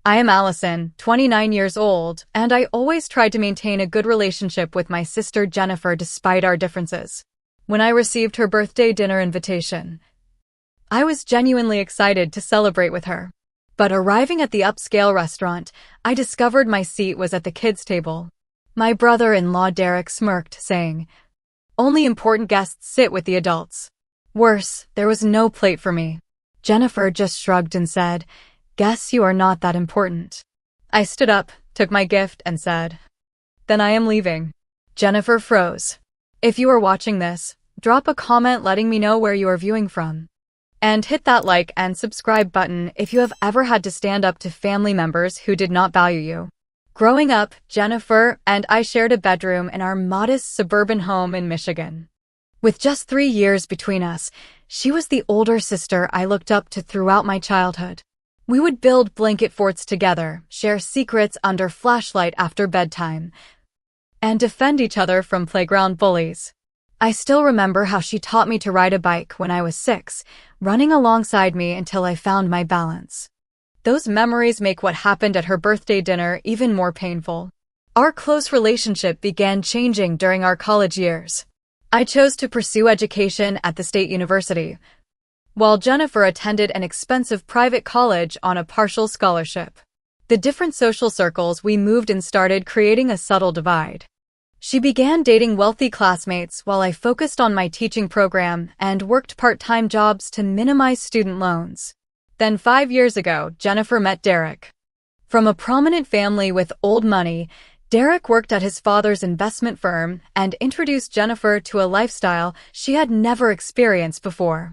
I am Allison, 29 years old, and I always tried to maintain a good relationship with my sister Jennifer despite our differences. When I received her birthday dinner invitation, I was genuinely excited to celebrate with her. But arriving at the upscale restaurant, I discovered my seat was at the kids' table. My brother-in-law Derek smirked, saying, "Only important guests sit with the adults." Worse, there was no plate for me. Jennifer just shrugged and said, "Guess you are not that important." I stood up, took my gift, and said, "Then I am leaving." Jennifer froze. If you are watching this, drop a comment letting me know where you are viewing from. And hit that like and subscribe button if you have ever had to stand up to family members who did not value you. Growing up, Jennifer and I shared a bedroom in our modest suburban home in Michigan. With just 3 years between us, she was the older sister I looked up to throughout my childhood. We would build blanket forts together, share secrets under flashlight after bedtime, and defend each other from playground bullies. I still remember how she taught me to ride a bike when I was 6, running alongside me until I found my balance. Those memories make what happened at her birthday dinner even more painful. Our close relationship began changing during our college years. I chose to pursue education at the state university, while Jennifer attended an expensive private college on a partial scholarship. The different social circles we moved in started creating a subtle divide. She began dating wealthy classmates while I focused on my teaching program and worked part-time jobs to minimize student loans. Then 5 years ago, Jennifer met Derek. From a prominent family with old money, Derek worked at his father's investment firm and introduced Jennifer to a lifestyle she had never experienced before.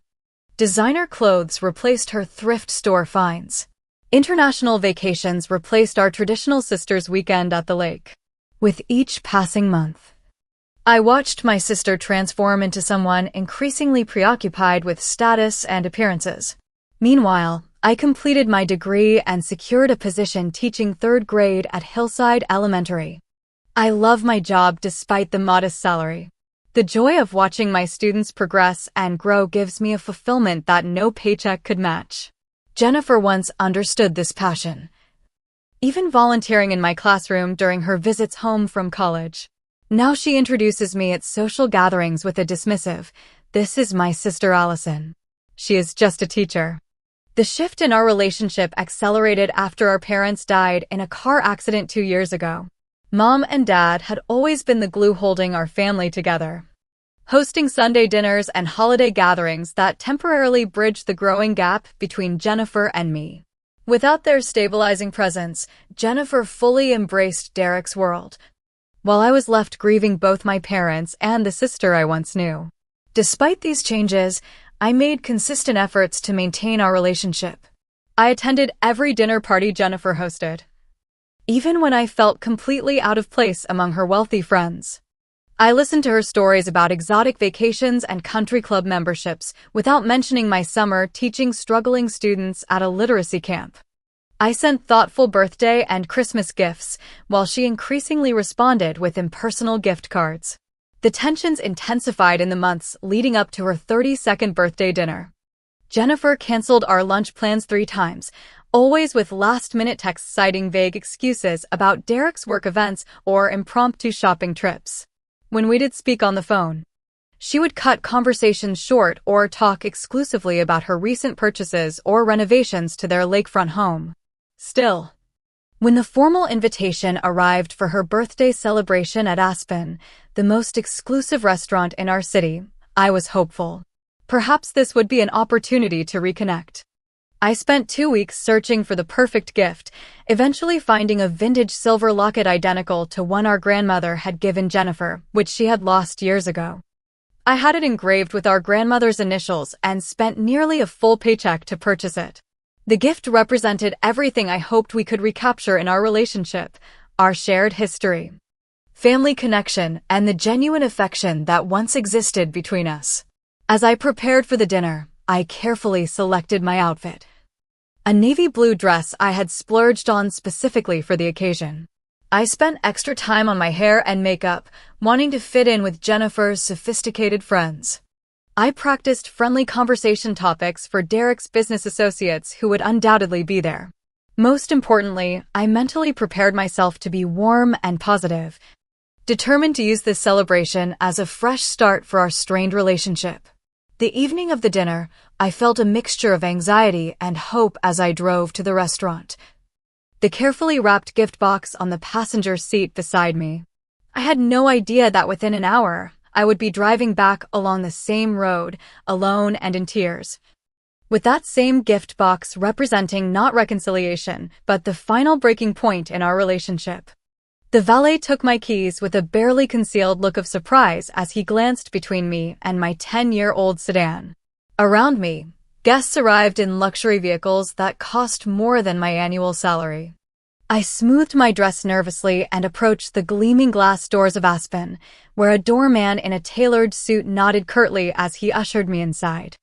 Designer clothes replaced her thrift store finds. International vacations replaced our traditional sisters' weekend at the lake. With each passing month, I watched my sister transform into someone increasingly preoccupied with status and appearances. Meanwhile, I completed my degree and secured a position teaching 3rd grade at Hillside Elementary. I love my job despite the modest salary. The joy of watching my students progress and grow gives me a fulfillment that no paycheck could match. Jennifer once understood this passion, even volunteering in my classroom during her visits home from college. Now she introduces me at social gatherings with a dismissive, "This is my sister Allison. She is just a teacher." The shift in our relationship accelerated after our parents died in a car accident 2 years ago. Mom and Dad had always been the glue holding our family together, hosting Sunday dinners and holiday gatherings that temporarily bridged the growing gap between Jennifer and me. Without their stabilizing presence, Jennifer fully embraced Derek's world, while I was left grieving both my parents and the sister I once knew. Despite these changes, I made consistent efforts to maintain our relationship. I attended every dinner party Jennifer hosted, even when I felt completely out of place among her wealthy friends. I listened to her stories about exotic vacations and country club memberships without mentioning my summer teaching struggling students at a literacy camp. I sent thoughtful birthday and Christmas gifts, while she increasingly responded with impersonal gift cards. The tensions intensified in the months leading up to her 32nd birthday dinner. Jennifer canceled our lunch plans 3 times, always with last-minute texts citing vague excuses about Derek's work events or impromptu shopping trips. When we did speak on the phone, she would cut conversations short or talk exclusively about her recent purchases or renovations to their lakefront home. Still, when the formal invitation arrived for her birthday celebration at Aspen, the most exclusive restaurant in our city, I was hopeful. Perhaps this would be an opportunity to reconnect. I spent 2 weeks searching for the perfect gift, eventually finding a vintage silver locket identical to one our grandmother had given Jennifer, which she had lost years ago. I had it engraved with our grandmother's initials and spent nearly a full paycheck to purchase it. The gift represented everything I hoped we could recapture in our relationship: our shared history, family connection, and the genuine affection that once existed between us. As I prepared for the dinner, I carefully selected my outfit. A navy blue dress I had splurged on specifically for the occasion. I spent extra time on my hair and makeup, wanting to fit in with Jennifer's sophisticated friends. I practiced friendly conversation topics for Derek's business associates who would undoubtedly be there. Most importantly, I mentally prepared myself to be warm and positive, determined to use this celebration as a fresh start for our strained relationship. The evening of the dinner, I felt a mixture of anxiety and hope as I drove to the restaurant. The carefully wrapped gift box on the passenger seat beside me. I had no idea that within an hour, I would be driving back along the same road, alone and in tears, with that same gift box representing not reconciliation, but the final breaking point in our relationship. The valet took my keys with a barely concealed look of surprise as he glanced between me and my 10-year-old sedan. Around me, guests arrived in luxury vehicles that cost more than my annual salary. I smoothed my dress nervously and approached the gleaming glass doors of Aspen, where a doorman in a tailored suit nodded curtly as he ushered me inside.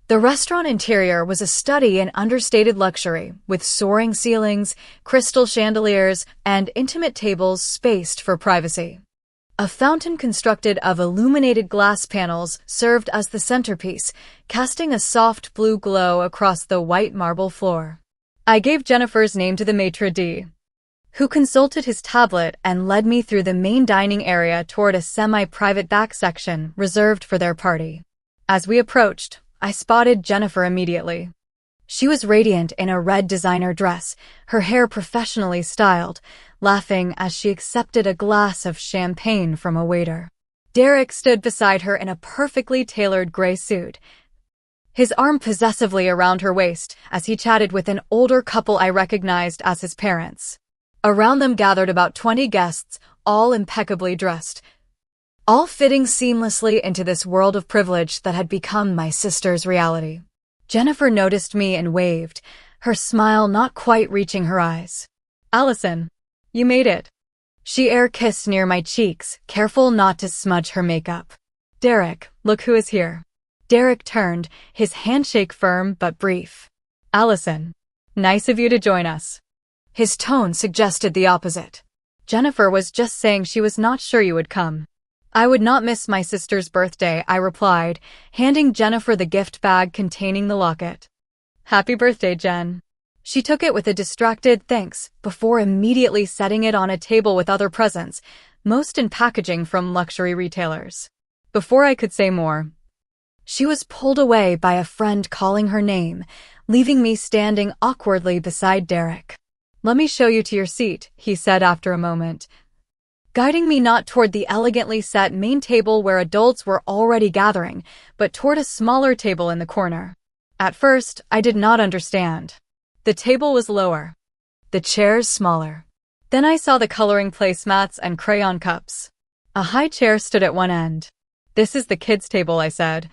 The restaurant interior was a study in understated luxury, with soaring ceilings, crystal chandeliers, and intimate tables spaced for privacy. A fountain constructed of illuminated glass panels served as the centerpiece, casting a soft blue glow across the white marble floor. I gave Jennifer's name to the maitre d', who consulted his tablet and led me through the main dining area toward a semi-private back section reserved for their party. As we approached, I spotted Jennifer immediately. She was radiant in a red designer dress, her hair professionally styled, laughing as she accepted a glass of champagne from a waiter. Derek stood beside her in a perfectly tailored gray suit, his arm possessively around her waist as he chatted with an older couple I recognized as his parents. Around them gathered about 20 guests, all impeccably dressed, all fitting seamlessly into this world of privilege that had become my sister's reality. Jennifer noticed me and waved, her smile not quite reaching her eyes. "Allison, you made it." She air-kissed near my cheeks, careful not to smudge her makeup. "Derek, look who is here." Derek turned, his handshake firm but brief. "Allison, nice of you to join us." His tone suggested the opposite. "Jennifer was just saying she was not sure you would come." "I would not miss my sister's birthday," I replied, handing Jennifer the gift bag containing the locket. "Happy birthday, Jen." She took it with a distracted thanks before immediately setting it on a table with other presents, most in packaging from luxury retailers. Before I could say more, she was pulled away by a friend calling her name, leaving me standing awkwardly beside Derek. "Let me show you to your seat," he said after a moment, guiding me not toward the elegantly set main table where adults were already gathering, but toward a smaller table in the corner. At first, I did not understand. The table was lower, the chairs smaller. Then I saw the coloring placemats and crayon cups. A high chair stood at one end. "This is the kids' table," I said,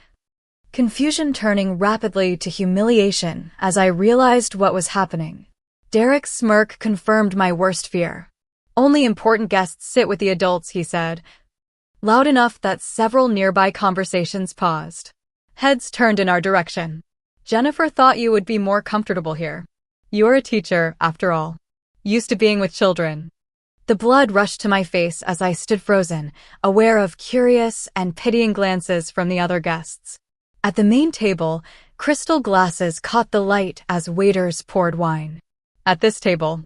confusion turning rapidly to humiliation as I realized what was happening. Derek's smirk confirmed my worst fear. "Only important guests sit with the adults," he said, loud enough that several nearby conversations paused. Heads turned in our direction. "Jennifer thought you would be more comfortable here. You're a teacher, after all. Used to being with children." The blood rushed to my face as I stood frozen, aware of curious and pitying glances from the other guests. At the main table, crystal glasses caught the light as waiters poured wine. At this table,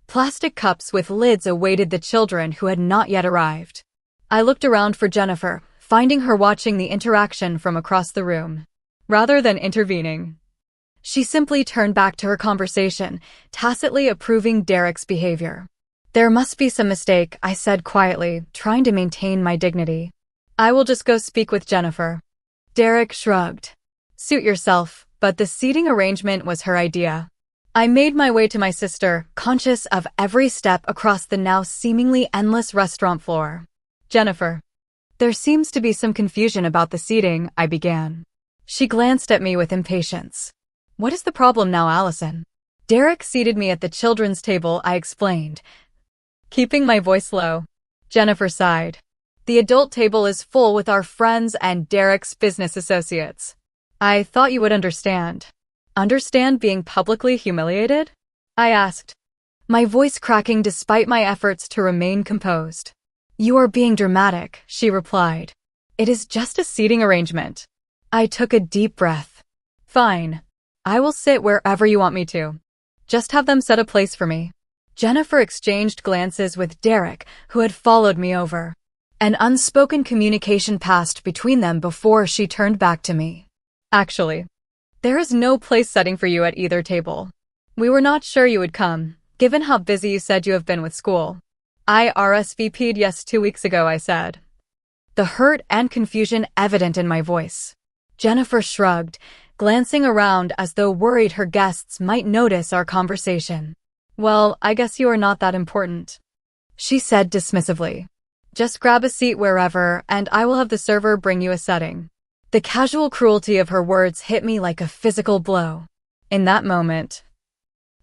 plastic cups with lids awaited the children who had not yet arrived. I looked around for Jennifer, finding her watching the interaction from across the room. Rather than intervening, she simply turned back to her conversation, tacitly approving Derek's behavior. "There must be some mistake," I said quietly, trying to maintain my dignity. "I will just go speak with Jennifer." Derek shrugged. "Suit yourself," but the seating arrangement was her idea. I made my way to my sister, conscious of every step across the now seemingly endless restaurant floor. "Jennifer, there seems to be some confusion about the seating," I began. She glanced at me with impatience. "What is the problem now, Allison?" Derek seated me at the children's table, I explained, keeping my voice low. Jennifer sighed. "The adult table is full with our friends and Derek's business associates. I thought you would understand." "Understand being publicly humiliated?" I asked, my voice cracking despite my efforts to remain composed. "You are being dramatic," she replied. "It is just a seating arrangement." I took a deep breath. "Fine. I will sit wherever you want me to." Just have them set a place for me. Jennifer exchanged glances with Derek, who had followed me over. An unspoken communication passed between them before she turned back to me. Actually, there is no place setting for you at either table. We were not sure you would come, given how busy you said you have been with school. I RSVP'd yes 2 weeks ago, I said. The hurt and confusion evident in my voice. Jennifer shrugged, glancing around as though worried her guests might notice our conversation. Well, I guess you are not that important, she said dismissively. Just grab a seat wherever, and I will have the server bring you a setting. The casual cruelty of her words hit me like a physical blow. In that moment,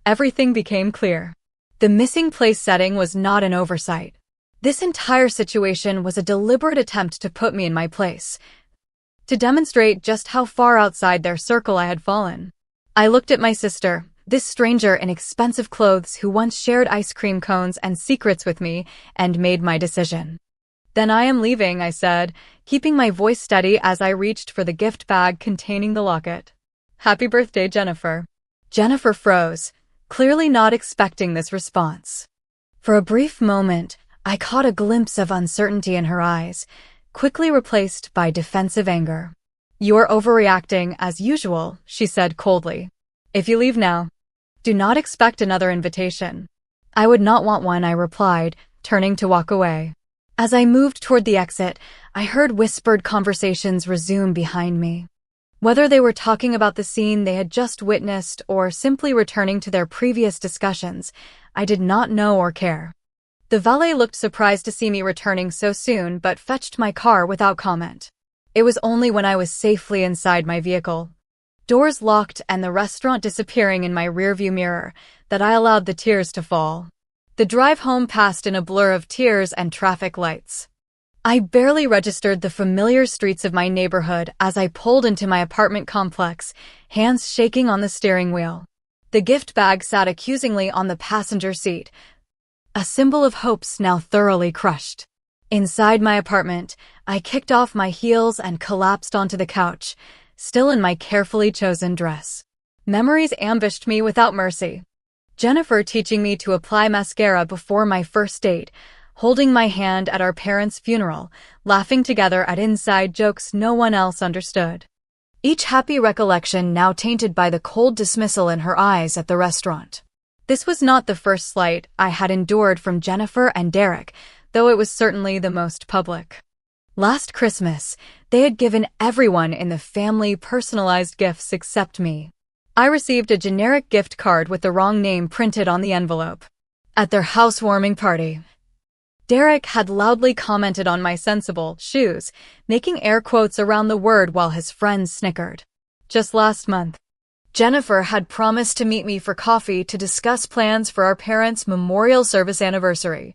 everything became clear. The missing place setting was not an oversight. This entire situation was a deliberate attempt to put me in my place, to demonstrate just how far outside their circle I had fallen. I looked at my sister, this stranger in expensive clothes who once shared ice cream cones and secrets with me, and made my decision. Then I am leaving, I said, keeping my voice steady as I reached for the gift bag containing the locket. Happy birthday, Jennifer. Jennifer froze, clearly not expecting this response. For a brief moment, I caught a glimpse of uncertainty in her eyes, quickly replaced by defensive anger. You are overreacting as usual, she said coldly. If you leave now, do not expect another invitation. I would not want one, I replied, turning to walk away. As I moved toward the exit, I heard whispered conversations resume behind me. Whether they were talking about the scene they had just witnessed or simply returning to their previous discussions, I did not know or care. The valet looked surprised to see me returning so soon but fetched my car without comment. It was only when I was safely inside my vehicle, doors locked and the restaurant disappearing in my rearview mirror, that I allowed the tears to fall. The drive home passed in a blur of tears and traffic lights. I barely registered the familiar streets of my neighborhood as I pulled into my apartment complex, hands shaking on the steering wheel. The gift bag sat accusingly on the passenger seat, a symbol of hopes now thoroughly crushed. Inside my apartment, I kicked off my heels and collapsed onto the couch, still in my carefully chosen dress. Memories ambushed me without mercy. Jennifer teaching me to apply mascara before my first date, holding my hand at our parents' funeral, laughing together at inside jokes no one else understood. Each happy recollection now tainted by the cold dismissal in her eyes at the restaurant. This was not the first slight I had endured from Jennifer and Derek, though it was certainly the most public. Last Christmas, they had given everyone in the family personalized gifts except me. I received a generic gift card with the wrong name printed on the envelope. At their housewarming party, Derek had loudly commented on my sensible shoes, making air quotes around the word while his friends snickered. Just last month, Jennifer had promised to meet me for coffee to discuss plans for our parents' memorial service anniversary,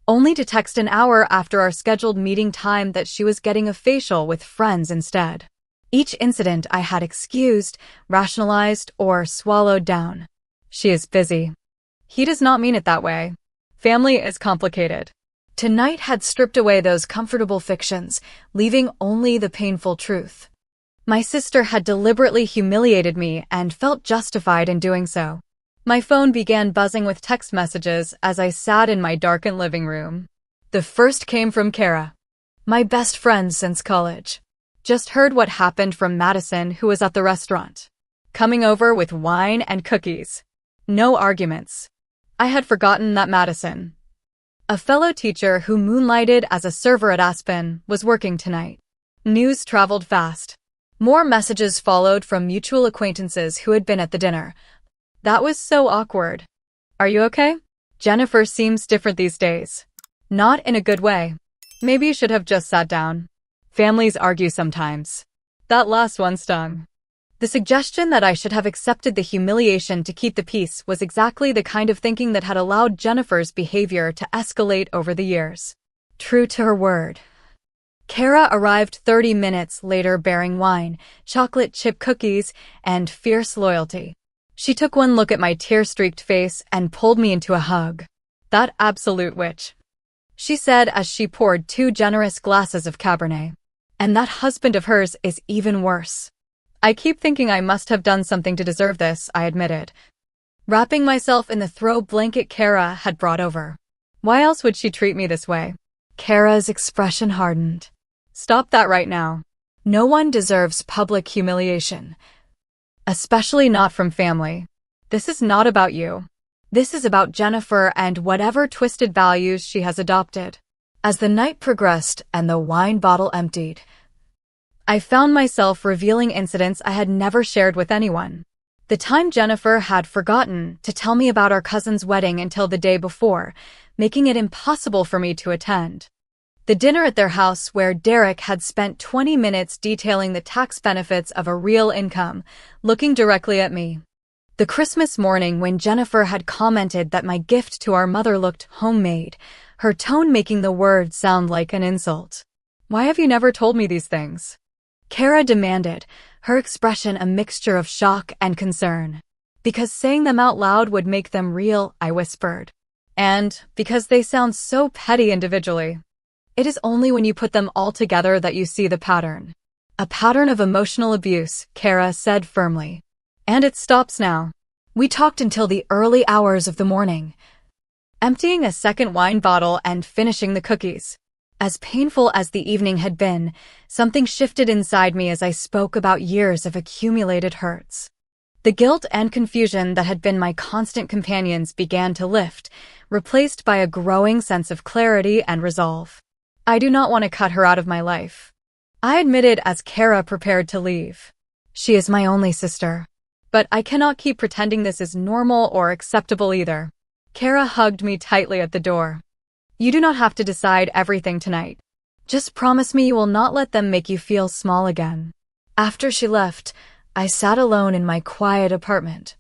only to text an hour after our scheduled meeting time that she was getting a facial with friends instead. Each incident I had excused, rationalized, or swallowed down. She is busy. He does not mean it that way. Family is complicated. Tonight had stripped away those comfortable fictions, leaving only the painful truth. My sister had deliberately humiliated me and felt justified in doing so. My phone began buzzing with text messages as I sat in my darkened living room. The first came from Kara, my best friend since college. Just heard what happened from Madison, who was at the restaurant, coming over with wine and cookies. No arguments. I had forgotten that Madison, a fellow teacher who moonlighted as a server at Aspen, was working tonight. News traveled fast. More messages followed from mutual acquaintances who had been at the dinner. That was so awkward. Are you okay? Jennifer seems different these days. Not in a good way. Maybe you should have just sat down. Families argue sometimes. That last one stung. The suggestion that I should have accepted the humiliation to keep the peace was exactly the kind of thinking that had allowed Jennifer's behavior to escalate over the years. True to her word, Kara arrived 30 minutes later bearing wine, chocolate chip cookies, and fierce loyalty. She took one look at my tear-streaked face and pulled me into a hug. That absolute witch, she said as she poured 2 generous glasses of Cabernet. And that husband of hers is even worse. I keep thinking I must have done something to deserve this, I admitted. wrapping myself in the throw blanket Kara had brought over. Why else would she treat me this way? Kara's expression hardened. Stop that right now. No one deserves public humiliation. Especially not from family. This is not about you. This is about Jennifer and whatever twisted values she has adopted. As the night progressed and the wine bottle emptied, I found myself revealing incidents I had never shared with anyone. The time Jennifer had forgotten to tell me about our cousin's wedding until the day before, making it impossible for me to attend. The dinner at their house where Derek had spent 20 minutes detailing the tax benefits of a real income, looking directly at me. The Christmas morning when Jennifer had commented that my gift to our mother looked homemade, her tone making the word sound like an insult. Why have you never told me these things? Kara demanded, her expression a mixture of shock and concern. Because saying them out loud would make them real, I whispered. And because they sound so petty individually. It is only when you put them all together that you see the pattern. A pattern of emotional abuse, Kara said firmly. And it stops now. We talked until the early hours of the morning, emptying a second wine bottle and finishing the cookies. As painful as the evening had been, something shifted inside me as I spoke about years of accumulated hurts. The guilt and confusion that had been my constant companions began to lift, replaced by a growing sense of clarity and resolve. I do not want to cut her out of my life, I admitted as Kara prepared to leave. She is my only sister. But I cannot keep pretending this is normal or acceptable either. Kara hugged me tightly at the door. You do not have to decide everything tonight. Just promise me you will not let them make you feel small again. After she left, I sat alone in my quiet apartment,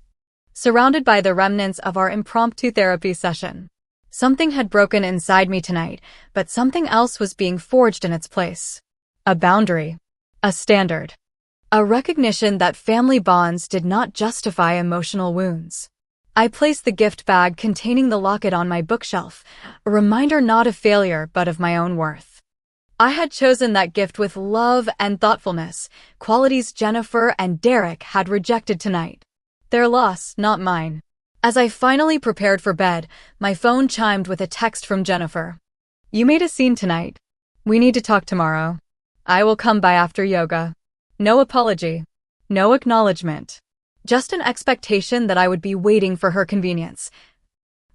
surrounded by the remnants of our impromptu therapy session. Something had broken inside me tonight, but something else was being forged in its place. A boundary. A standard. A recognition that family bonds did not justify emotional wounds. I placed the gift bag containing the locket on my bookshelf, a reminder not of failure but of my own worth. I had chosen that gift with love and thoughtfulness, qualities Jennifer and Derek had rejected tonight. Their loss, not mine. As I finally prepared for bed, my phone chimed with a text from Jennifer. You made a scene tonight. We need to talk tomorrow. I will come by after yoga. No apology. No acknowledgement. Just an expectation that I would be waiting for her convenience,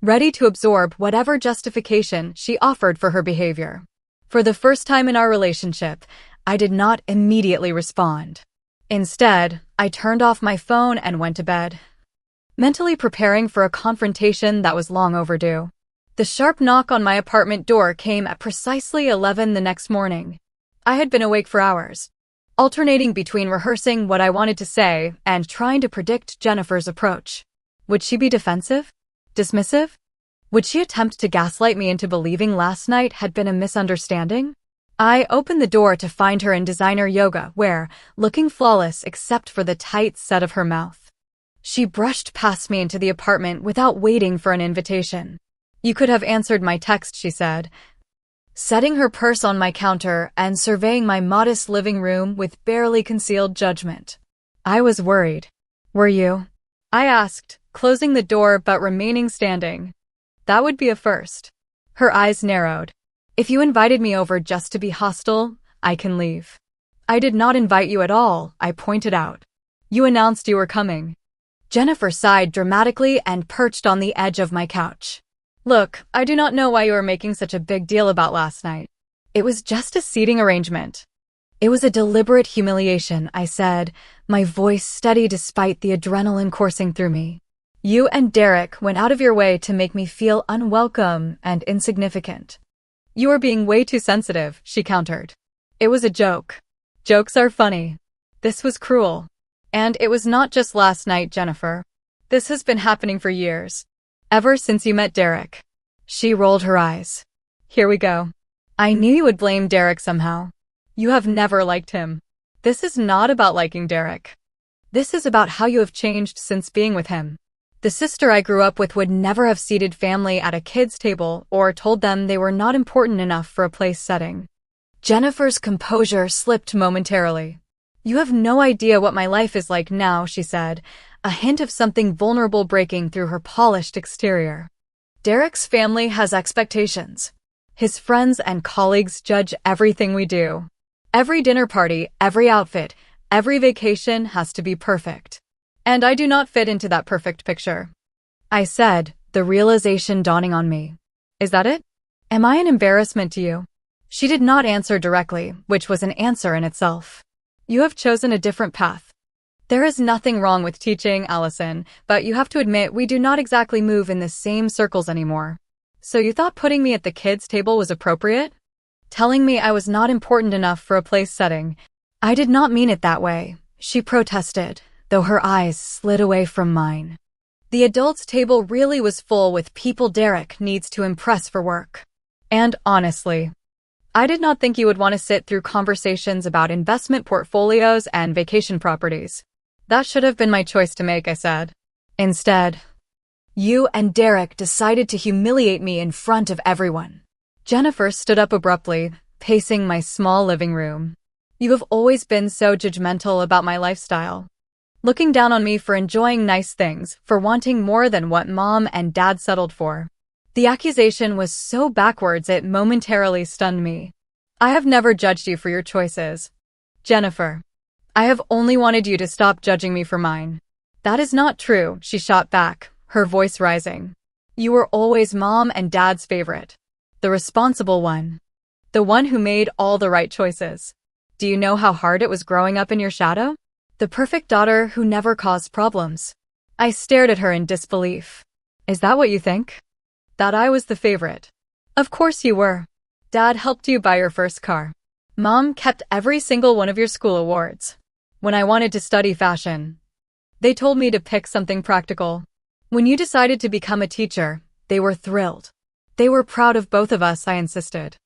ready to absorb whatever justification she offered for her behavior. For the first time in our relationship, I did not immediately respond. Instead, I turned off my phone and went to bed, mentally preparing for a confrontation that was long overdue. The sharp knock on my apartment door came at precisely 11 the next morning. I had been awake for hours, alternating between rehearsing what I wanted to say and trying to predict Jennifer's approach. Would she be defensive? Dismissive? Would she attempt to gaslight me into believing last night had been a misunderstanding? I opened the door to find her in designer yoga wear, looking flawless except for the tight set of her mouth. She brushed past me into the apartment without waiting for an invitation. You could have answered my text, she said, setting her purse on my counter and surveying my modest living room with barely concealed judgment. I was worried. Were you? I asked, closing the door but remaining standing. That would be a first. Her eyes narrowed. If you invited me over just to be hostile, I can leave. I did not invite you at all, I pointed out. You announced you were coming. Jennifer sighed dramatically and perched on the edge of my couch. Look, I do not know why you are making such a big deal about last night. It was just a seating arrangement. It was a deliberate humiliation, I said, my voice steady despite the adrenaline coursing through me. You and Derek went out of your way to make me feel unwelcome and insignificant. You are being way too sensitive, she countered. It was a joke. Jokes are funny. This was cruel. And it was not just last night, Jennifer. This has been happening for years. Ever since you met Derek. She rolled her eyes. Here we go. I knew you would blame Derek somehow. You have never liked him. This is not about liking Derek. This is about how you have changed since being with him. The sister I grew up with would never have seated family at a kid's table or told them they were not important enough for a place setting. Jennifer's composure slipped momentarily. You have no idea what my life is like now, she said, a hint of something vulnerable breaking through her polished exterior. Derek's family has expectations. His friends and colleagues judge everything we do. Every dinner party, every outfit, every vacation has to be perfect. And I do not fit into that perfect picture. I said, the realization dawning on me. Is that it? Am I an embarrassment to you? She did not answer directly, which was an answer in itself. You have chosen a different path. There is nothing wrong with teaching, Allison, but you have to admit we do not exactly move in the same circles anymore. So you thought putting me at the kids' table was appropriate? Telling me I was not important enough for a place setting. I did not mean it that way, she protested, though her eyes slid away from mine. The adults' table really was full with people Derek needs to impress for work. And honestly, I did not think you would want to sit through conversations about investment portfolios and vacation properties. That should have been my choice to make, I said. Instead, you and Derek decided to humiliate me in front of everyone. Jennifer stood up abruptly, pacing my small living room. You have always been so judgmental about my lifestyle. Looking down on me for enjoying nice things, for wanting more than what Mom and Dad settled for. The accusation was so backwards it momentarily stunned me. I have never judged you for your choices. Jennifer, I have only wanted you to stop judging me for mine. That is not true, she shot back, her voice rising. You were always Mom and Dad's favorite. The responsible one. The one who made all the right choices. Do you know how hard it was growing up in your shadow? The perfect daughter who never caused problems. I stared at her in disbelief. Is that what you think? That I was the favorite? Of course you were. Dad helped you buy your first car. Mom kept every single one of your school awards. When I wanted to study fashion, they told me to pick something practical. When you decided to become a teacher, they were thrilled. They were proud of both of us, I insisted.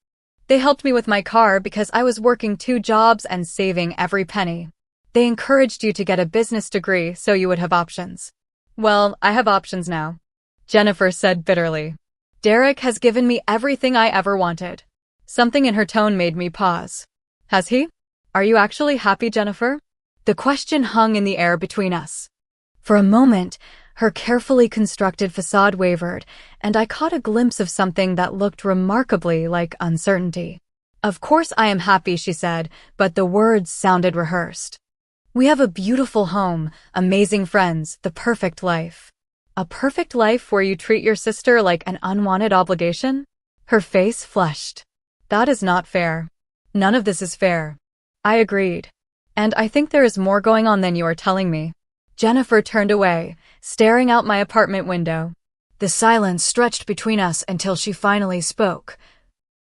They helped me with my car because I was working 2 jobs and saving every penny. They encouraged you to get a business degree so you would have options. Well, I have options now, Jennifer said bitterly. Derek has given me everything I ever wanted. Something in her tone made me pause. Has he? Are you actually happy, Jennifer? The question hung in the air between us. For a moment, her carefully constructed facade wavered, and I caught a glimpse of something that looked remarkably like uncertainty. Of course I am happy, she said, but the words sounded rehearsed. We have a beautiful home, amazing friends, the perfect life. A perfect life where you treat your sister like an unwanted obligation? Her face flushed. That is not fair. None of this is fair. I agreed. And I think there is more going on than you are telling me. Jennifer turned away, staring out my apartment window. The silence stretched between us until she finally spoke.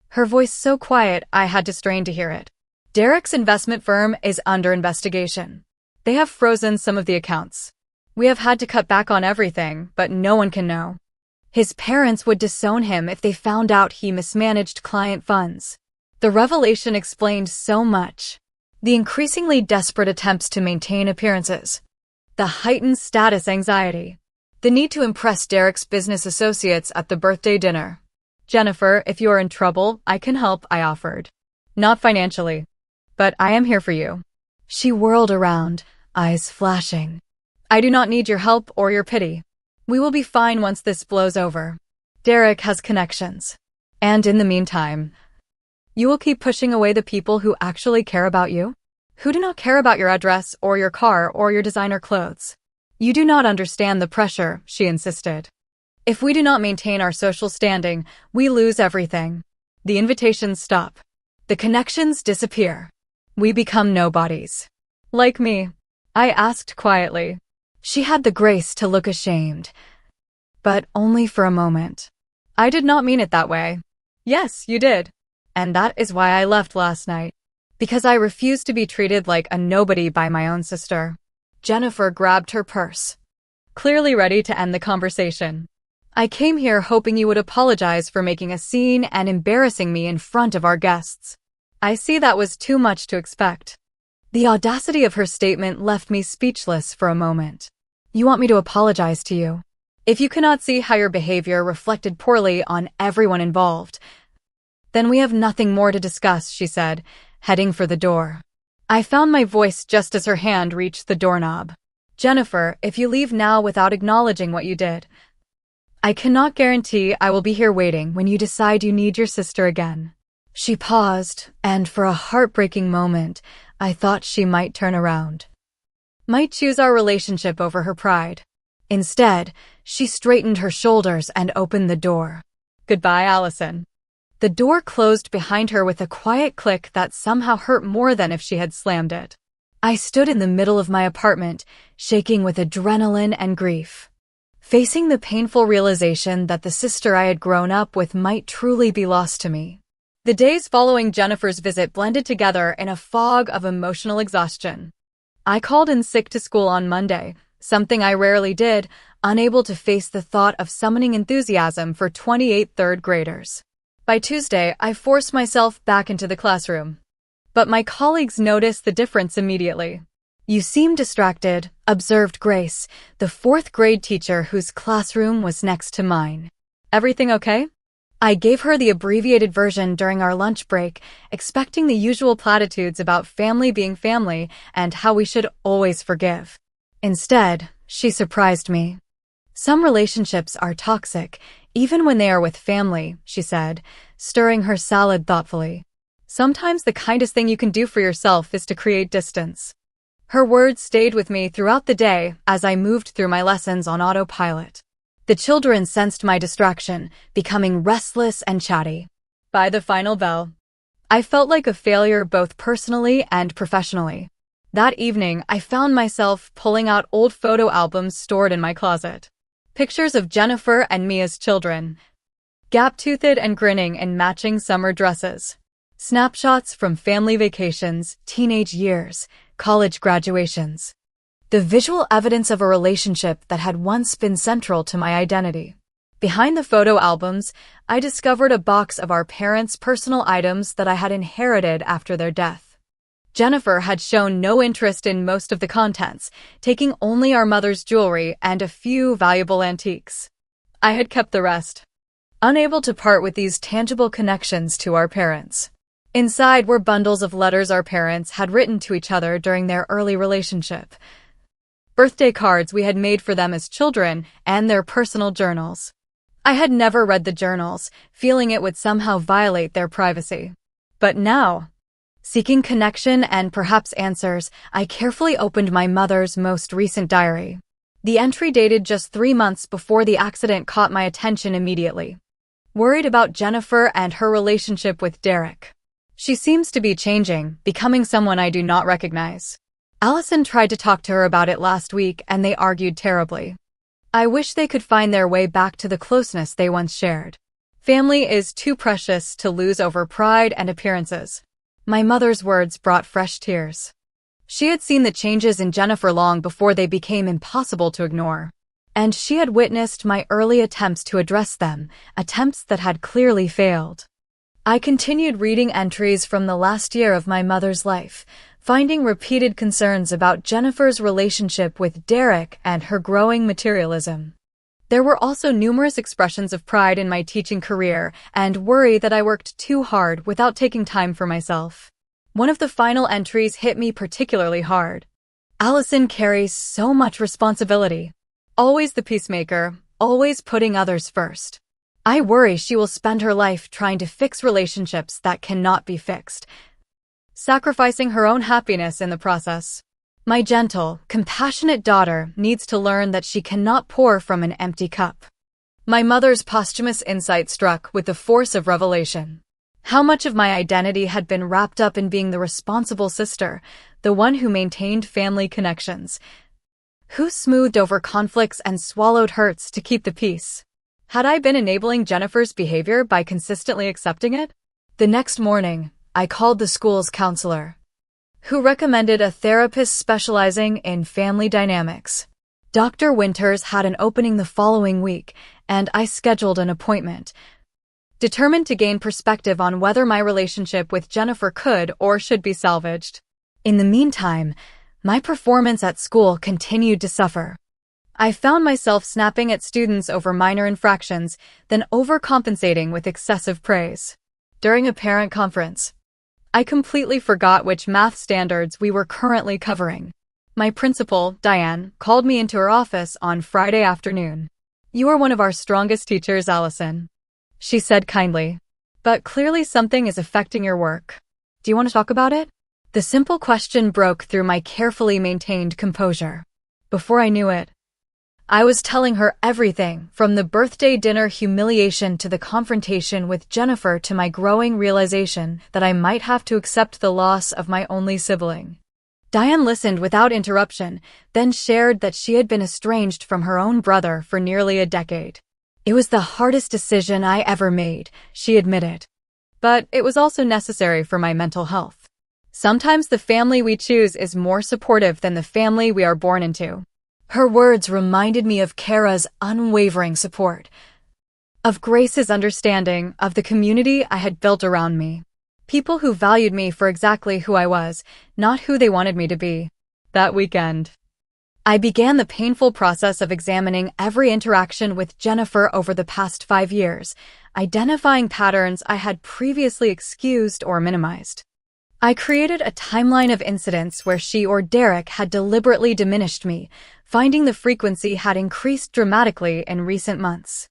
Her voice so quiet I had to strain to hear it. Derek's investment firm is under investigation. They have frozen some of the accounts. We have had to cut back on everything, but no one can know. His parents would disown him if they found out he mismanaged client funds. The revelation explained so much. The increasingly desperate attempts to maintain appearances. The heightened status anxiety. The need to impress Derek's business associates at the birthday dinner. Jennifer, if you are in trouble, I can help, I offered. Not financially. But I am here for you. She whirled around, eyes flashing. I do not need your help or your pity. We will be fine once this blows over. Derek has connections. And in the meantime, you will keep pushing away the people who actually care about you? Who do not care about your address or your car or your designer clothes? You do not understand the pressure, she insisted. If we do not maintain our social standing, we lose everything. The invitations stop. The connections disappear. We become nobodies. Like me, I asked quietly. She had the grace to look ashamed. But only for a moment. I did not mean it that way. Yes, you did. And that is why I left last night. Because I refused to be treated like a nobody by my own sister. Jennifer grabbed her purse, clearly ready to end the conversation. I came here hoping you would apologize for making a scene and embarrassing me in front of our guests. I see that was too much to expect. The audacity of her statement left me speechless for a moment. You want me to apologize to you? If you cannot see how your behavior reflected poorly on everyone involved, then we have nothing more to discuss, she said, heading for the door. I found my voice just as her hand reached the doorknob. Jennifer, if you leave now without acknowledging what you did, I cannot guarantee I will be here waiting when you decide you need your sister again. She paused, and for a heartbreaking moment, I thought she might turn around. Might choose our relationship over her pride. Instead, she straightened her shoulders and opened the door. Goodbye, Allison. The door closed behind her with a quiet click that somehow hurt more than if she had slammed it. I stood in the middle of my apartment, shaking with adrenaline and grief, facing the painful realization that the sister I had grown up with might truly be lost to me. The days following Jennifer's visit blended together in a fog of emotional exhaustion. I called in sick to school on Monday, something I rarely did, unable to face the thought of summoning enthusiasm for 28 third graders. By Tuesday, I forced myself back into the classroom. But my colleagues noticed the difference immediately. You seem distracted, observed Grace, the fourth grade teacher whose classroom was next to mine. Everything okay? I gave her the abbreviated version during our lunch break, expecting the usual platitudes about family being family and how we should always forgive. Instead, she surprised me. Some relationships are toxic, even when they are with family, she said, stirring her salad thoughtfully. Sometimes the kindest thing you can do for yourself is to create distance. Her words stayed with me throughout the day as I moved through my lessons on autopilot. The children sensed my distraction, becoming restless and chatty. By the final bell, I felt like a failure both personally and professionally. That evening, I found myself pulling out old photo albums stored in my closet. Pictures of Jennifer and me as children, gap-toothed and grinning in matching summer dresses. Snapshots from family vacations, teenage years, college graduations. The visual evidence of a relationship that had once been central to my identity. Behind the photo albums, I discovered a box of our parents' personal items that I had inherited after their death. Jennifer had shown no interest in most of the contents, taking only our mother's jewelry and a few valuable antiques. I had kept the rest, unable to part with these tangible connections to our parents. Inside were bundles of letters our parents had written to each other during their early relationship, birthday cards we had made for them as children, and their personal journals. I had never read the journals, feeling it would somehow violate their privacy. But now, seeking connection and perhaps answers, I carefully opened my mother's most recent diary. The entry dated just 3 months before the accident caught my attention immediately. Worried about Jennifer and her relationship with Derek. She seems to be changing, becoming someone I do not recognize. Allison tried to talk to her about it last week and they argued terribly. I wish they could find their way back to the closeness they once shared. Family is too precious to lose over pride and appearances. My mother's words brought fresh tears. She had seen the changes in Jennifer long before they became impossible to ignore. And she had witnessed my early attempts to address them, attempts that had clearly failed. I continued reading entries from the last year of my mother's life, finding repeated concerns about Jennifer's relationship with Derek and her growing materialism. There were also numerous expressions of pride in my teaching career and worry that I worked too hard without taking time for myself. One of the final entries hit me particularly hard. Allison carries so much responsibility. Always the peacemaker, always putting others first. I worry she will spend her life trying to fix relationships that cannot be fixed, sacrificing her own happiness in the process. My gentle, compassionate daughter needs to learn that she cannot pour from an empty cup. My mother's posthumous insight struck with the force of revelation. How much of my identity had been wrapped up in being the responsible sister, the one who maintained family connections, who smoothed over conflicts and swallowed hurts to keep the peace. Had I been enabling Jennifer's behavior by consistently accepting it? The next morning, I called the school's counselor, who recommended a therapist specializing in family dynamics. Dr. Winters had an opening the following week, and I scheduled an appointment, determined to gain perspective on whether my relationship with Jennifer could or should be salvaged. In the meantime, my performance at school continued to suffer. I found myself snapping at students over minor infractions, then overcompensating with excessive praise. During a parent conference, I completely forgot which math standards we were currently covering. My principal, Diane, called me into her office on Friday afternoon. "You are one of our strongest teachers, Allison," she said kindly. "But clearly something is affecting your work. Do you want to talk about it?" The simple question broke through my carefully maintained composure. Before I knew it, I was telling her everything, from the birthday dinner humiliation to the confrontation with Jennifer to my growing realization that I might have to accept the loss of my only sibling. Diane listened without interruption, then shared that she had been estranged from her own brother for nearly a decade. "It was the hardest decision I ever made," she admitted. "But it was also necessary for my mental health. Sometimes the family we choose is more supportive than the family we are born into." Her words reminded me of Kara's unwavering support, of Grace's understanding, of the community I had built around me. People who valued me for exactly who I was, not who they wanted me to be. That weekend, I began the painful process of examining every interaction with Jennifer over the past 5 years, identifying patterns I had previously excused or minimized. I created a timeline of incidents where she or Derek had deliberately diminished me, finding the frequency had increased dramatically in recent months.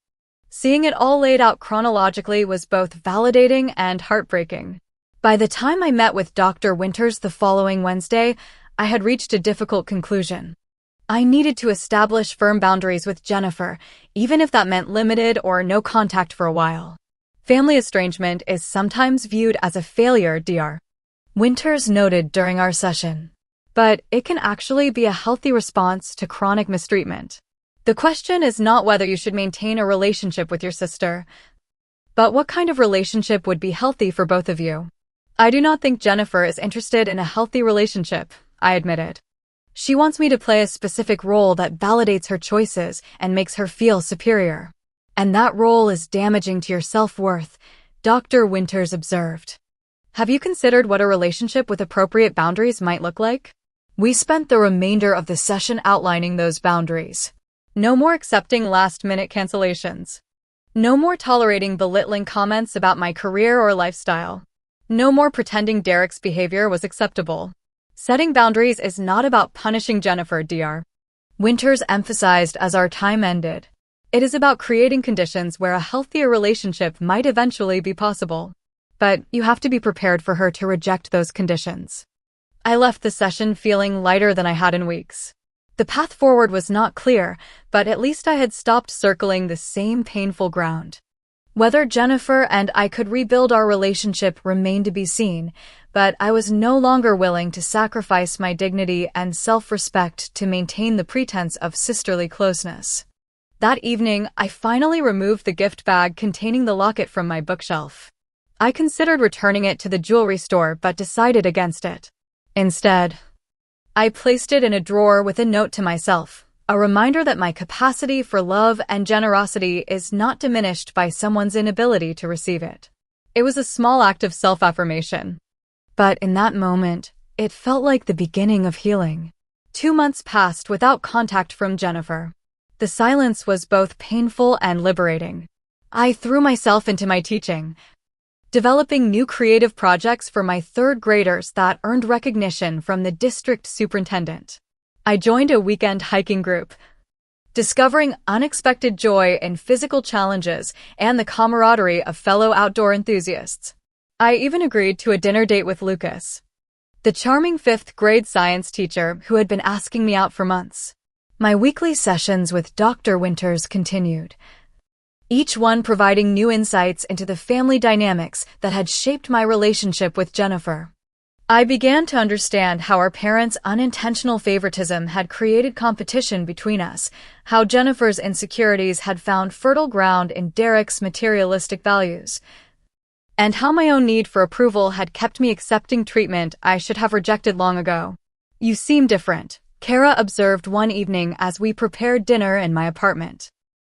Seeing it all laid out chronologically was both validating and heartbreaking. By the time I met with Dr. Winters the following Wednesday, I had reached a difficult conclusion. I needed to establish firm boundaries with Jennifer, even if that meant limited or no contact for a while. Family estrangement is sometimes viewed as a failure, Dr. Winters noted during our session. But it can actually be a healthy response to chronic mistreatment. The question is not whether you should maintain a relationship with your sister, but what kind of relationship would be healthy for both of you. "I do not think Jennifer is interested in a healthy relationship," I admitted. "She wants me to play a specific role that validates her choices and makes her feel superior. And that role is damaging to your self-worth," Dr. Winters observed. "Have you considered what a relationship with appropriate boundaries might look like?" We spent the remainder of the session outlining those boundaries. No more accepting last-minute cancellations. No more tolerating belittling comments about my career or lifestyle. No more pretending Derek's behavior was acceptable. Setting boundaries is not about punishing Jennifer, Dr. Winters emphasized as our time ended. It is about creating conditions where a healthier relationship might eventually be possible. But you have to be prepared for her to reject those conditions. I left the session feeling lighter than I had in weeks. The path forward was not clear, but at least I had stopped circling the same painful ground. Whether Jennifer and I could rebuild our relationship remained to be seen, but I was no longer willing to sacrifice my dignity and self-respect to maintain the pretense of sisterly closeness. That evening, I finally removed the gift bag containing the locket from my bookshelf. I considered returning it to the jewelry store but decided against it. Instead, I placed it in a drawer with a note to myself, a reminder that my capacity for love and generosity is not diminished by someone's inability to receive it. It was a small act of self-affirmation. But in that moment, it felt like the beginning of healing. 2 months passed without contact from Jennifer. The silence was both painful and liberating. I threw myself into my teaching, developing new creative projects for my 3rd graders that earned recognition from the district superintendent. I joined a weekend hiking group, discovering unexpected joy in physical challenges and the camaraderie of fellow outdoor enthusiasts. I even agreed to a dinner date with Lucas, the charming 5th grade science teacher who had been asking me out for months. My weekly sessions with Dr. Winters continued, each one providing new insights into the family dynamics that had shaped my relationship with Jennifer. I began to understand how our parents' unintentional favoritism had created competition between us, how Jennifer's insecurities had found fertile ground in Derek's materialistic values, and how my own need for approval had kept me accepting treatment I should have rejected long ago. "You seem different," Kara observed one evening as we prepared dinner in my apartment.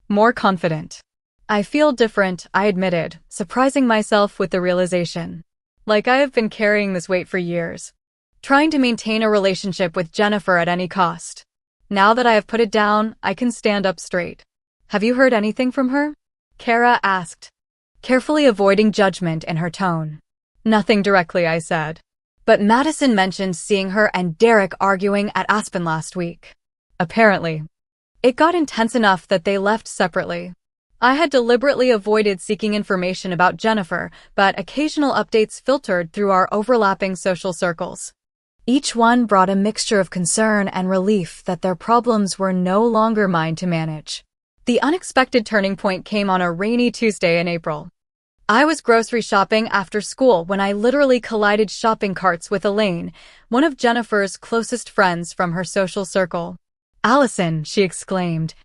"More confident." "I feel different," I admitted, surprising myself with the realization. Like I have been carrying this weight for years, trying to maintain a relationship with Jennifer at any cost. Now that I have put it down, I can stand up straight. "Have you heard anything from her?" Kara asked, carefully avoiding judgment in her tone. "Nothing directly," I said. But Madison mentioned seeing her and Derek arguing at Aspen last week. Apparently, it got intense enough that they left separately. I had deliberately avoided seeking information about Jennifer, but occasional updates filtered through our overlapping social circles. Each one brought a mixture of concern and relief that their problems were no longer mine to manage. The unexpected turning point came on a rainy Tuesday in April. I was grocery shopping after school when I literally collided shopping carts with Elaine, one of Jennifer's closest friends from her social circle. "Allison," she exclaimed,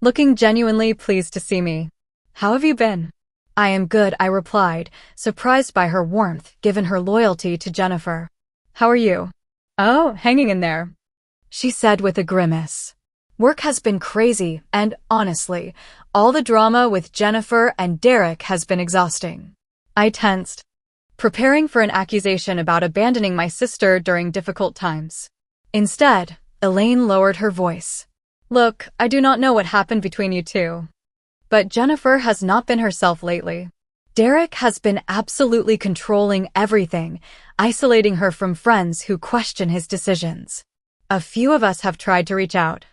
looking genuinely pleased to see me. "How have you been?" "I am good," I replied, surprised by her warmth given her loyalty to Jennifer. "How are you?" "Oh, hanging in there," she said with a grimace. "Work has been crazy, and honestly, all the drama with Jennifer and Derek has been exhausting." I tensed, preparing for an accusation about abandoning my sister during difficult times. Instead, Elaine lowered her voice. "Look, I do not know what happened between you two, but Jennifer has not been herself lately. Derek has been absolutely controlling everything, isolating her from friends who question his decisions. A few of us have tried to reach out,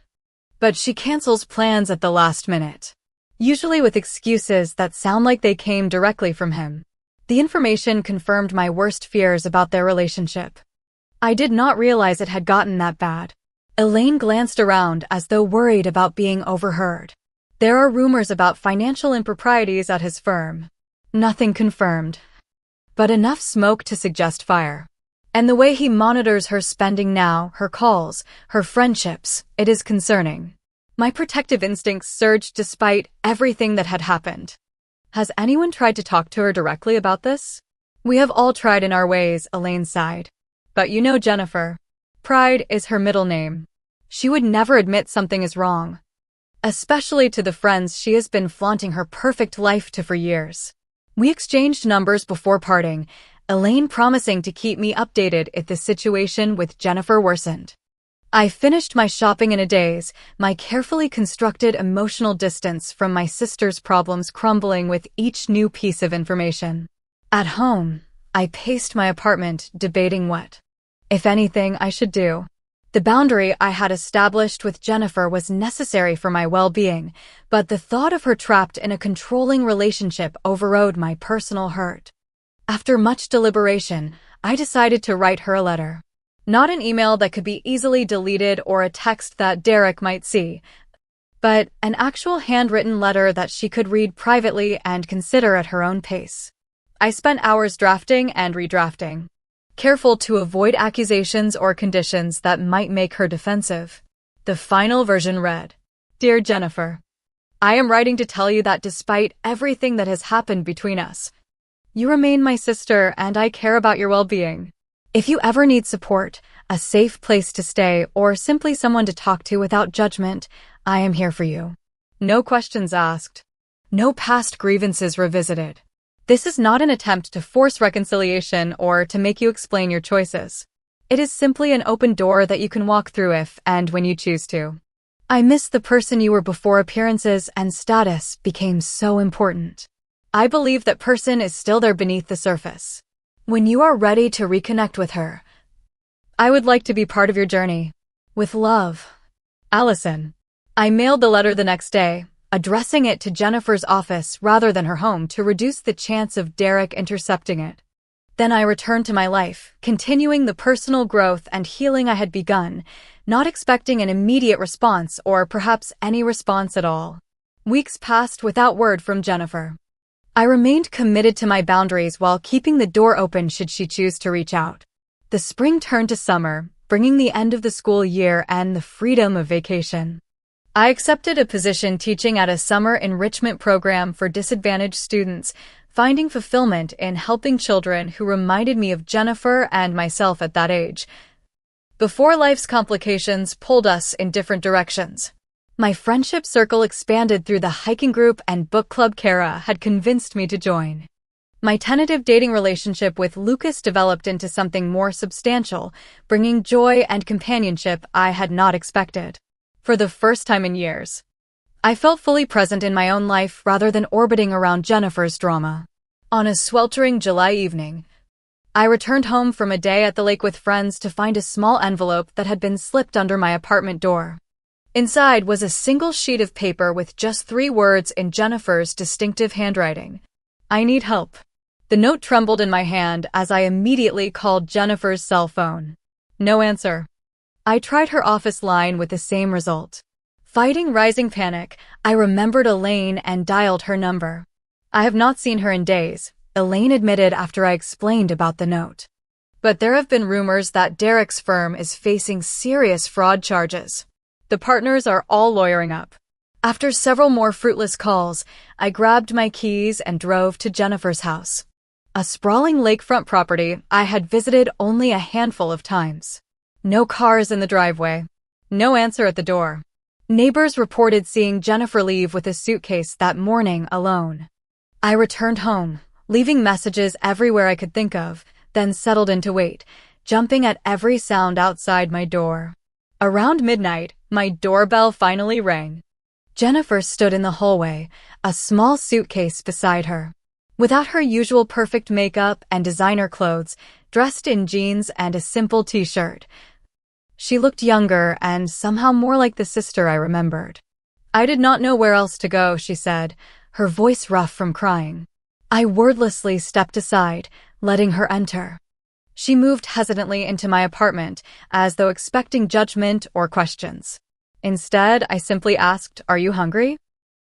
but she cancels plans at the last minute, usually with excuses that sound like they came directly from him." The information confirmed my worst fears about their relationship. I did not realize it had gotten that bad. Elaine glanced around as though worried about being overheard. "There are rumors about financial improprieties at his firm." Nothing confirmed, but enough smoke to suggest fire. "And the way he monitors her spending now, her calls, her friendships, it is concerning." My protective instincts surged despite everything that had happened. "Has anyone tried to talk to her directly about this?" "We have all tried in our ways," Elaine sighed. "But you know Jennifer. Pride is her middle name. She would never admit something is wrong, especially to the friends she has been flaunting her perfect life to for years." We exchanged numbers before parting, Elaine promising to keep me updated if the situation with Jennifer worsened. I finished my shopping in a daze, my carefully constructed emotional distance from my sister's problems crumbling with each new piece of information. At home, I paced my apartment, debating what, if anything, I should do. The boundary I had established with Jennifer was necessary for my well-being, but the thought of her trapped in a controlling relationship overrode my personal hurt. After much deliberation, I decided to write her a letter. Not an email that could be easily deleted or a text that Derek might see, but an actual handwritten letter that she could read privately and consider at her own pace. I spent hours drafting and redrafting, careful to avoid accusations or conditions that might make her defensive. The final version read, "Dear Jennifer, I am writing to tell you that despite everything that has happened between us, you remain my sister and I care about your well-being. If you ever need support, a safe place to stay, or simply someone to talk to without judgment, I am here for you. No questions asked. No past grievances revisited. This is not an attempt to force reconciliation or to make you explain your choices. It is simply an open door that you can walk through if and when you choose to. I miss the person you were before appearances and status became so important. I believe that person is still there beneath the surface. When you are ready to reconnect with her, I would like to be part of your journey. With love, Allison." I mailed the letter the next day, addressing it to Jennifer's office rather than her home to reduce the chance of Derek intercepting it. Then I returned to my life, continuing the personal growth and healing I had begun, not expecting an immediate response or perhaps any response at all. Weeks passed without word from Jennifer. I remained committed to my boundaries while keeping the door open should she choose to reach out. The spring turned to summer, bringing the end of the school year and the freedom of vacation. I accepted a position teaching at a summer enrichment program for disadvantaged students, finding fulfillment in helping children who reminded me of Jennifer and myself at that age, before life's complications pulled us in different directions. My friendship circle expanded through the hiking group and book club Kara had convinced me to join. My tentative dating relationship with Lucas developed into something more substantial, bringing joy and companionship I had not expected. For the first time in years, I felt fully present in my own life rather than orbiting around Jennifer's drama. On a sweltering July evening, I returned home from a day at the lake with friends to find a small envelope that had been slipped under my apartment door. Inside was a single sheet of paper with just 3 words in Jennifer's distinctive handwriting. I need help. The note trembled in my hand as I immediately called Jennifer's cell phone. No answer. I tried her office line with the same result. Fighting rising panic, I remembered Elaine and dialed her number. I have not seen her in days, Elaine admitted after I explained about the note. But there have been rumors that Derek's firm is facing serious fraud charges. The partners are all lawyering up. After several more fruitless calls, I grabbed my keys and drove to Jennifer's house. A sprawling lakefront property I had visited only a handful of times. No cars in the driveway. No answer at the door. Neighbors reported seeing Jennifer leave with a suitcase that morning alone. I returned home, leaving messages everywhere I could think of, then settled in to wait, jumping at every sound outside my door. Around midnight, my doorbell finally rang. Jennifer stood in the hallway, a small suitcase beside her. Without her usual perfect makeup and designer clothes, dressed in jeans and a simple t-shirt, she looked younger and somehow more like the sister I remembered. I did not know where else to go, she said, her voice rough from crying. I wordlessly stepped aside, letting her enter. She moved hesitantly into my apartment, as though expecting judgment or questions. Instead, I simply asked, "Are you hungry?"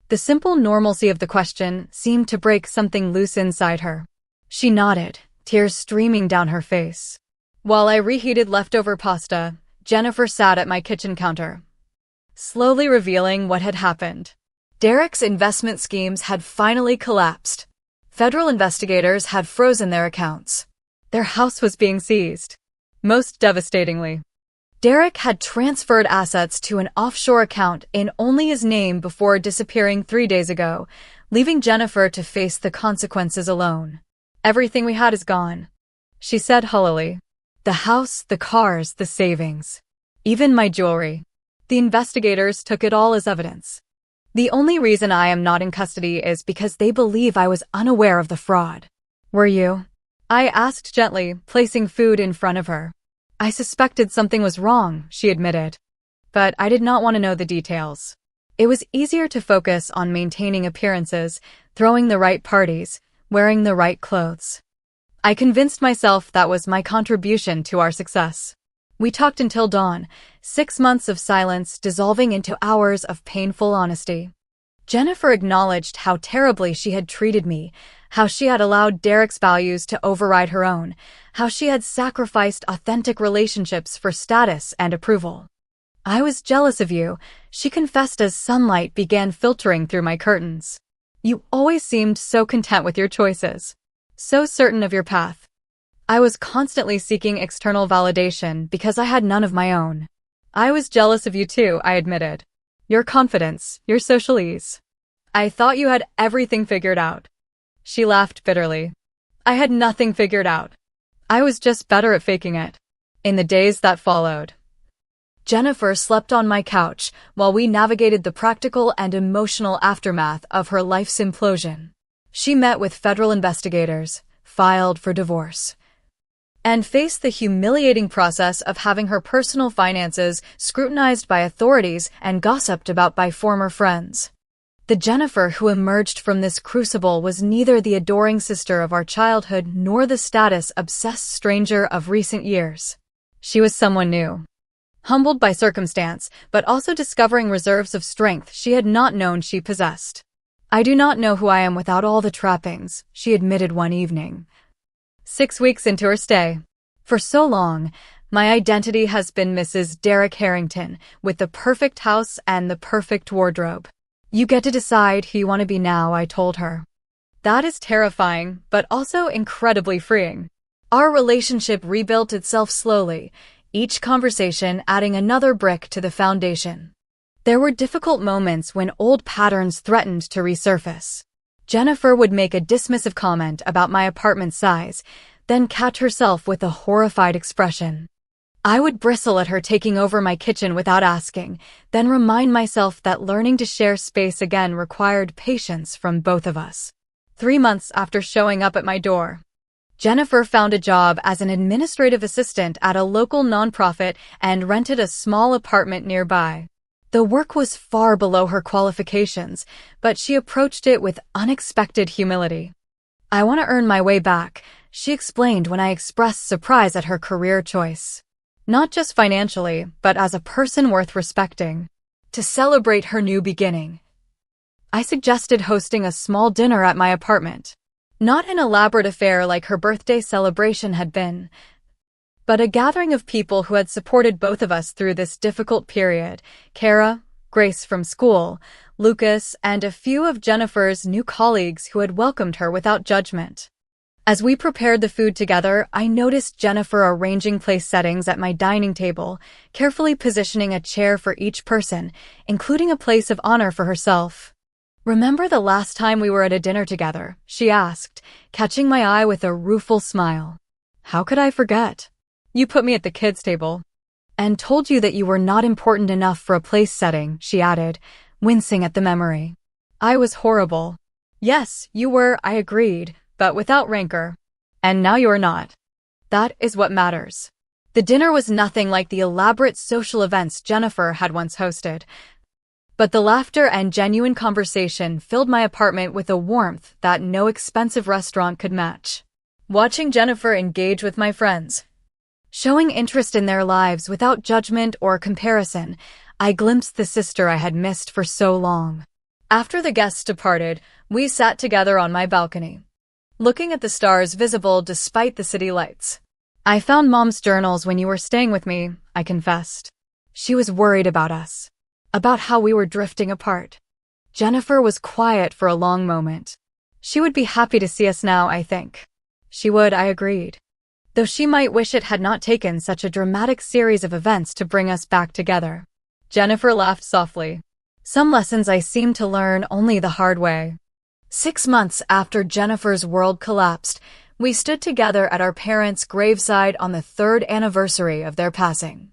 The simple normalcy of the question seemed to break something loose inside her. She nodded, tears streaming down her face. While I reheated leftover pasta, Jennifer sat at my kitchen counter, slowly revealing what had happened. Derek's investment schemes had finally collapsed. Federal investigators had frozen their accounts. Their house was being seized. Most devastatingly, Derek had transferred assets to an offshore account in only his name before disappearing 3 days ago, leaving Jennifer to face the consequences alone. "Everything we had is gone," she said hullily. "The house, the cars, the savings. Even my jewelry. The investigators took it all as evidence. The only reason I am not in custody is because they believe I was unaware of the fraud." "Were you?" I asked gently, placing food in front of her. "I suspected something was wrong," she admitted. But I did not want to know the details. It was easier to focus on maintaining appearances, throwing the right parties, wearing the right clothes. I convinced myself that was my contribution to our success. We talked until dawn, 6 months of silence dissolving into hours of painful honesty. Jennifer acknowledged how terribly she had treated me, how she had allowed Derek's values to override her own, how she had sacrificed authentic relationships for status and approval. "I was jealous of you," she confessed as sunlight began filtering through my curtains. "You always seemed so content with your choices, so certain of your path. I was constantly seeking external validation because I had none of my own." "I was jealous of you too," I admitted. "Your confidence, your social ease. I thought you had everything figured out." She laughed bitterly. "I had nothing figured out. I was just better at faking it." In the days that followed, Jennifer slept on my couch while we navigated the practical and emotional aftermath of her life's implosion. She met with federal investigators, filed for divorce, and faced the humiliating process of having her personal finances scrutinized by authorities and gossiped about by former friends. The Jennifer who emerged from this crucible was neither the adoring sister of our childhood nor the status-obsessed stranger of recent years. She was someone new. Humbled by circumstance, but also discovering reserves of strength she had not known she possessed. "I do not know who I am without all the trappings," she admitted one evening, 6 weeks into her stay. "For so long, my identity has been Mrs. Derek Harrington, with the perfect house and the perfect wardrobe. You get to decide who you want to be now," I told her. That is terrifying, but also incredibly freeing. Our relationship rebuilt itself slowly, each conversation adding another brick to the foundation. There were difficult moments when old patterns threatened to resurface. Jennifer would make a dismissive comment about my apartment size, then catch herself with a horrified expression. I would bristle at her taking over my kitchen without asking, then remind myself that learning to share space again required patience from both of us. 3 months after showing up at my door, Jennifer found a job as an administrative assistant at a local nonprofit and rented a small apartment nearby. The work was far below her qualifications, but she approached it with unexpected humility. "I want to earn my way back," she explained when I expressed surprise at her career choice. Not just financially, but as a person worth respecting. To celebrate her new beginning, I suggested hosting a small dinner at my apartment. Not an elaborate affair like her birthday celebration had been, but a gathering of people who had supported both of us through this difficult period: Kara, Grace from school, Lucas, and a few of Jennifer's new colleagues who had welcomed her without judgment. As we prepared the food together, I noticed Jennifer arranging place settings at my dining table, carefully positioning a chair for each person, including a place of honor for herself. "Remember the last time we were at a dinner together?" she asked, catching my eye with a rueful smile. "How could I forget? You put me at the kids' table and told you that you were not important enough for a place setting," she added, wincing at the memory. "I was horrible." "Yes, you were," I agreed, but without rancor. "And now you're not. That is what matters." The dinner was nothing like the elaborate social events Jennifer had once hosted, but the laughter and genuine conversation filled my apartment with a warmth that no expensive restaurant could match. Watching Jennifer engage with my friends, showing interest in their lives without judgment or comparison, I glimpsed the sister I had missed for so long. After the guests departed, we sat together on my balcony, looking at the stars visible despite the city lights. "I found Mom's journals when you were staying with me," I confessed. She was worried about us, about how we were drifting apart. Jennifer was quiet for a long moment. "She would be happy to see us now, I think." "She would," I agreed, though she might wish it had not taken such a dramatic series of events to bring us back together. Jennifer laughed softly. "Some lessons I seem to learn only the hard way." 6 months after Jennifer's world collapsed, we stood together at our parents' graveside on the 3rd anniversary of their passing.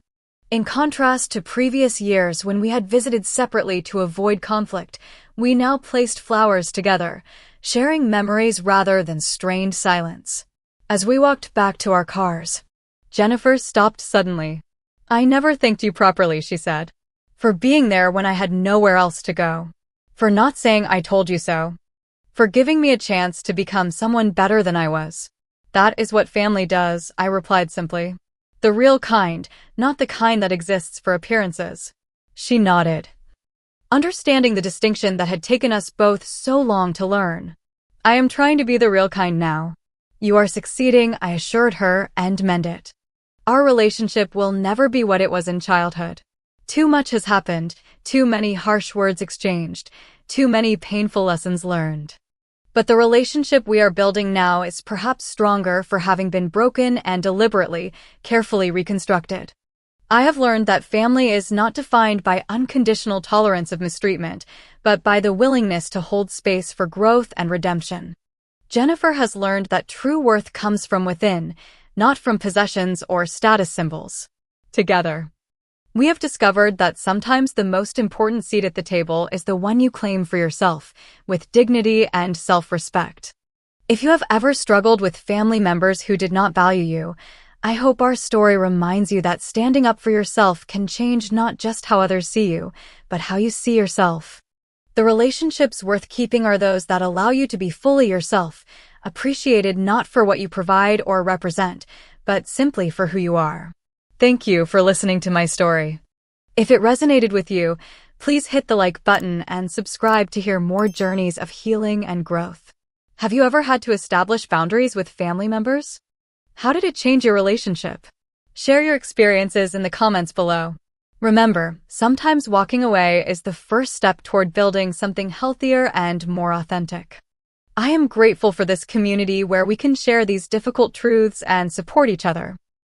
In contrast to previous years when we had visited separately to avoid conflict, we now placed flowers together, sharing memories rather than strained silence. As we walked back to our cars, Jennifer stopped suddenly. "I never thanked you properly," she said, "for being there when I had nowhere else to go, for not saying I told you so, for giving me a chance to become someone better than I was." "That is what family does," I replied simply. "The real kind, not the kind that exists for appearances." She nodded, understanding the distinction that had taken us both so long to learn. "I am trying to be the real kind now." "You are succeeding," I assured her, "and mend it. Our relationship will never be what it was in childhood. Too much has happened, too many harsh words exchanged, too many painful lessons learned. But the relationship we are building now is perhaps stronger for having been broken and deliberately, carefully reconstructed. I have learned that family is not defined by unconditional tolerance of mistreatment, but by the willingness to hold space for growth and redemption. Jennifer has learned that true worth comes from within, not from possessions or status symbols. Together, we have discovered that sometimes the most important seat at the table is the one you claim for yourself, with dignity and self-respect. If you have ever struggled with family members who did not value you, I hope our story reminds you that standing up for yourself can change not just how others see you, but how you see yourself. The relationships worth keeping are those that allow you to be fully yourself, appreciated not for what you provide or represent, but simply for who you are. Thank you for listening to my story. If it resonated with you, please hit the like button and subscribe to hear more journeys of healing and growth. Have you ever had to establish boundaries with family members? How did it change your relationship? Share your experiences in the comments below. Remember, sometimes walking away is the first step toward building something healthier and more authentic. I am grateful for this community where we can share these difficult truths and support each other.